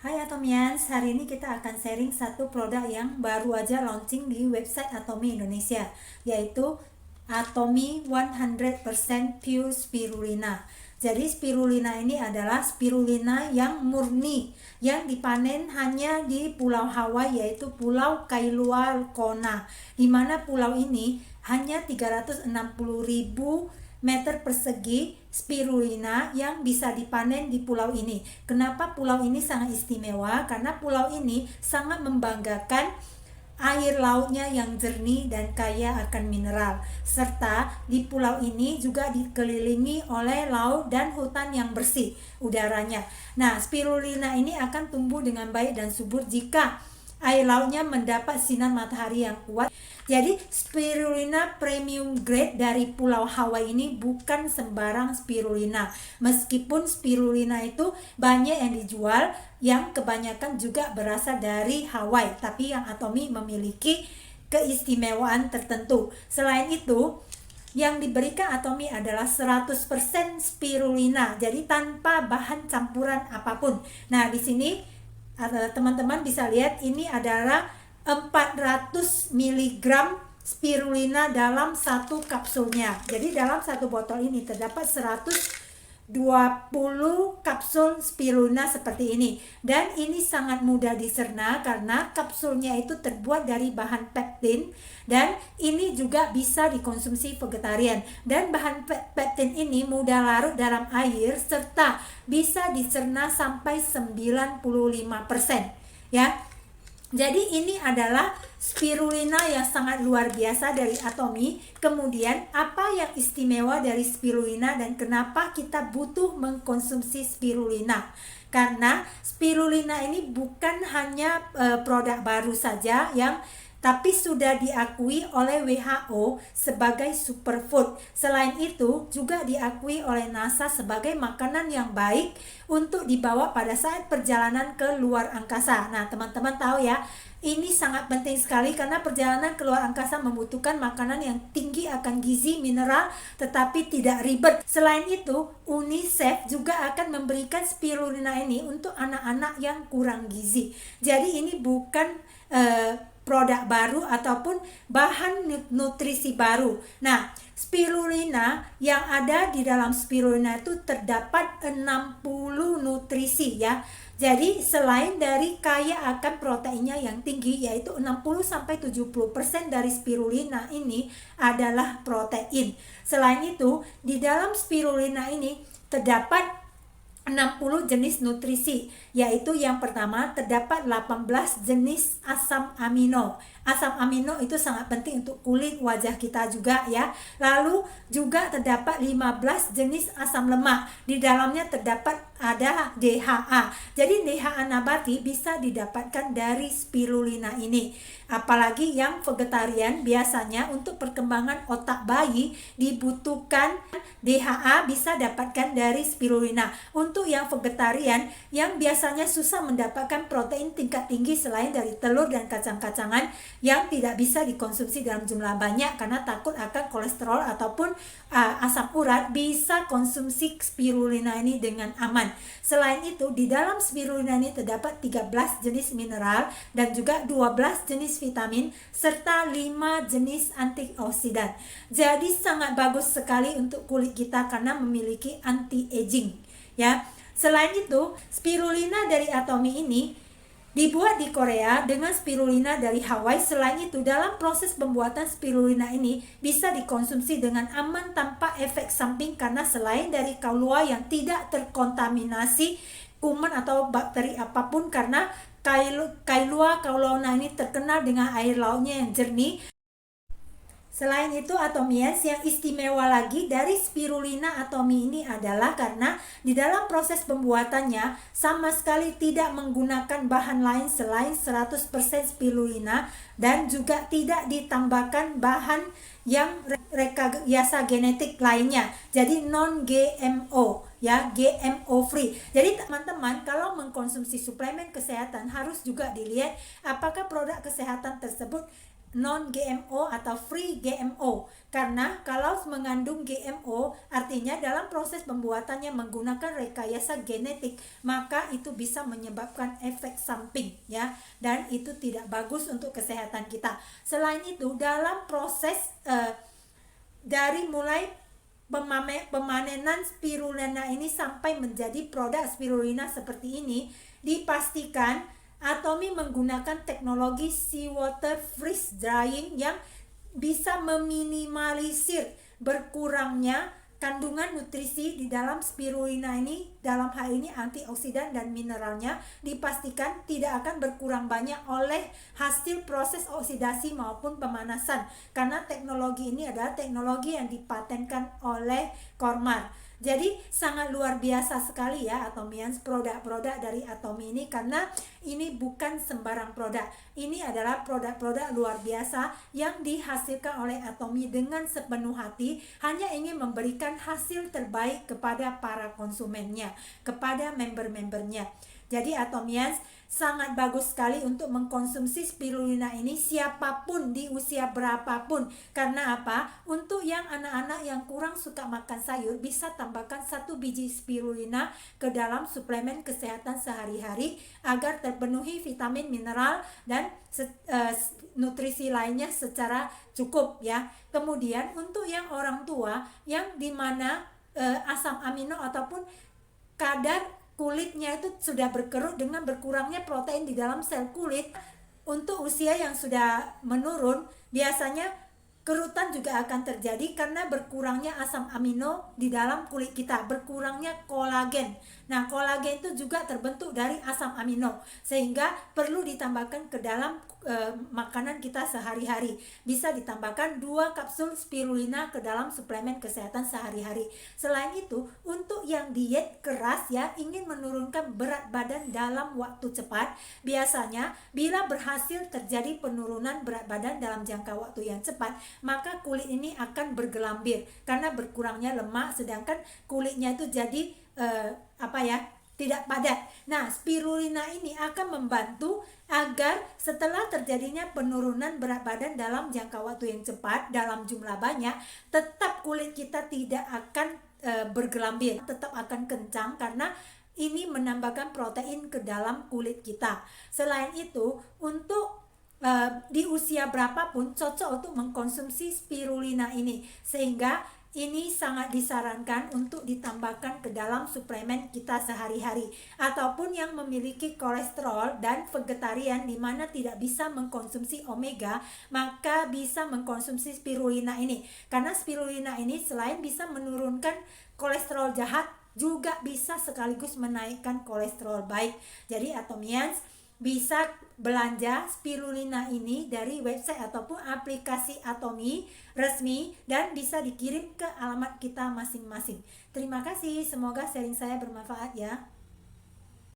Hai Atomians, hari ini kita akan sharing satu produk yang baru aja launching di website Atomi Indonesia, yaitu Atomi 100% Pure Spirulina. Jadi spirulina ini adalah spirulina yang murni, yang dipanen hanya di Pulau Hawaii, yaitu Pulau Kailua Kona, di mana pulau ini hanya 360.000 meter persegi spirulina yang bisa dipanen di pulau ini. Kenapa pulau ini sangat istimewa? Karena pulau ini sangat membanggakan air lautnya yang jernih dan kaya akan mineral, serta di pulau ini juga dikelilingi oleh laut dan hutan yang bersih udaranya. Nah, spirulina ini akan tumbuh dengan baik dan subur jika air lautnya mendapat sinar matahari yang kuat. Jadi spirulina premium grade dari Pulau Hawaii ini bukan sembarang spirulina. Meskipun spirulina itu banyak yang dijual, yang kebanyakan juga berasal dari Hawaii, tapi yang Atomi memiliki keistimewaan tertentu. Selain itu, yang diberikan Atomi adalah 100% spirulina, jadi tanpa bahan campuran apapun. Nah, di sini teman-teman bisa lihat ini adalah 400 mg spirulina dalam satu kapsulnya. Jadi dalam satu botol ini terdapat 120 kapsul spirulina seperti ini, dan ini sangat mudah dicerna karena kapsulnya itu terbuat dari bahan pektin, dan ini juga bisa dikonsumsi vegetarian. Dan bahan pektin ini mudah larut dalam air serta bisa dicerna sampai 95% ya. Jadi ini adalah spirulina yang sangat luar biasa dari Atomi. Kemudian apa yang istimewa dari spirulina dan kenapa kita butuh mengkonsumsi spirulina? Karena spirulina ini bukan hanya produk baru saja tapi sudah diakui oleh WHO sebagai superfood. Selain itu juga diakui oleh NASA sebagai makanan yang baik untuk dibawa pada saat perjalanan ke luar angkasa. Nah, teman-teman tahu ya, ini sangat penting sekali karena perjalanan ke luar angkasa membutuhkan makanan yang tinggi akan gizi mineral tetapi tidak ribet. Selain itu, UNICEF juga akan memberikan spirulina ini untuk anak-anak yang kurang gizi. Jadi ini bukan produk baru ataupun bahan nutrisi baru. Nah, spirulina yang ada di dalam spirulina itu terdapat 60 nutrisi ya. Jadi selain dari kaya akan proteinnya yang tinggi, yaitu 60-70% dari spirulina ini adalah protein. Selain itu, di dalam spirulina ini terdapat 60 jenis nutrisi, yaitu yang pertama terdapat 18 jenis asam amino. Asam amino itu sangat penting untuk kulit wajah kita juga ya. Lalu juga terdapat 15 jenis asam lemak. Di dalamnya terdapat ada DHA. Jadi DHA nabati bisa didapatkan dari spirulina ini. Apalagi yang vegetarian, biasanya untuk perkembangan otak bayi dibutuhkan DHA, bisa dapatkan dari spirulina. Untuk yang vegetarian yang biasanya susah mendapatkan protein tingkat tinggi selain dari telur dan kacang-kacangan yang tidak bisa dikonsumsi dalam jumlah banyak karena takut akan kolesterol ataupun asam urat, bisa konsumsi spirulina ini dengan aman. Selain itu, di dalam spirulina ini terdapat 13 jenis mineral dan juga 12 jenis vitamin serta 5 jenis antioksidan. Jadi sangat bagus sekali untuk kulit kita karena memiliki anti-aging ya. Selain itu, spirulina dari Atomi ini dibuat di Korea dengan spirulina dari Hawaii. Selain itu, dalam proses pembuatan spirulina ini bisa dikonsumsi dengan aman tanpa efek samping karena selain dari kaulua yang tidak terkontaminasi kuman atau bakteri apapun, karena Kailua kaulana ini terkenal dengan air lautnya yang jernih. Selain itu, Atomians, yang istimewa lagi dari spirulina Atomi ini adalah karena di dalam proses pembuatannya sama sekali tidak menggunakan bahan lain selain 100% spirulina dan juga tidak ditambahkan bahan yang rekayasa genetik lainnya. Jadi non GMO ya, GMO free. Jadi teman-teman kalau mengkonsumsi suplemen kesehatan harus juga dilihat apakah produk kesehatan tersebut non GMO atau free GMO. Karena kalau mengandung GMO artinya dalam proses pembuatannya menggunakan rekayasa genetik, maka itu bisa menyebabkan efek samping ya, dan itu tidak bagus untuk kesehatan kita. Selain itu dalam proses dari mulai pemanenan spirulina ini sampai menjadi produk spirulina seperti ini, dipastikan Atomy menggunakan teknologi seawater freeze drying yang bisa meminimalisir berkurangnya kandungan nutrisi di dalam spirulina ini. Dalam hal ini antioksidan dan mineralnya dipastikan tidak akan berkurang banyak oleh hasil proses oksidasi maupun pemanasan, karena teknologi ini adalah teknologi yang dipatenkan oleh Cormar. Jadi sangat luar biasa sekali ya Atomians, produk-produk dari Atomy ini, karena ini bukan sembarang produk. Ini adalah produk-produk luar biasa yang dihasilkan oleh Atomy dengan sepenuh hati, hanya ingin memberikan hasil terbaik kepada para konsumennya, kepada member-membernya. Jadi Atomians sangat bagus sekali untuk mengkonsumsi spirulina ini siapapun di usia berapapun. Karena apa? Untuk yang anak-anak yang kurang suka makan sayur, bisa tambahkan 1 biji spirulina ke dalam suplemen kesehatan sehari-hari agar terpenuhi vitamin, mineral dan nutrisi lainnya secara cukup ya. Kemudian untuk yang orang tua yang dimana asam amino ataupun kadar kulitnya itu sudah berkerut dengan berkurangnya protein di dalam sel kulit, untuk usia yang sudah menurun biasanya kerutan juga akan terjadi karena berkurangnya asam amino di dalam kulit kita, berkurangnya kolagen. Nah, kolagen itu juga terbentuk dari asam amino, sehingga perlu ditambahkan ke dalam makanan kita sehari-hari. Bisa ditambahkan 2 kapsul spirulina ke dalam suplemen kesehatan sehari-hari. Selain itu, untuk yang diet keras ya, ingin menurunkan berat badan dalam waktu cepat, biasanya bila berhasil terjadi penurunan berat badan dalam jangka waktu yang cepat, maka kulit ini akan bergelambir karena berkurangnya lemak, sedangkan kulitnya itu jadi tidak padat. Nah, spirulina ini akan membantu agar setelah terjadinya penurunan berat badan dalam jangka waktu yang cepat dalam jumlah banyak, tetap kulit kita tidak akan bergelambir, tetap akan kencang karena ini menambahkan protein ke dalam kulit kita. Selain itu, untuk di usia berapapun cocok untuk mengkonsumsi spirulina ini, sehingga ini sangat disarankan untuk ditambahkan ke dalam suplemen kita sehari-hari, ataupun yang memiliki kolesterol dan vegetarian di mana tidak bisa mengkonsumsi omega, maka bisa mengkonsumsi spirulina ini, karena spirulina ini selain bisa menurunkan kolesterol jahat juga bisa sekaligus menaikkan kolesterol baik. Jadi Atomians bisa belanja spirulina ini dari website ataupun aplikasi Atomy resmi dan bisa dikirim ke alamat kita masing-masing. Terima kasih, semoga sharing saya bermanfaat ya.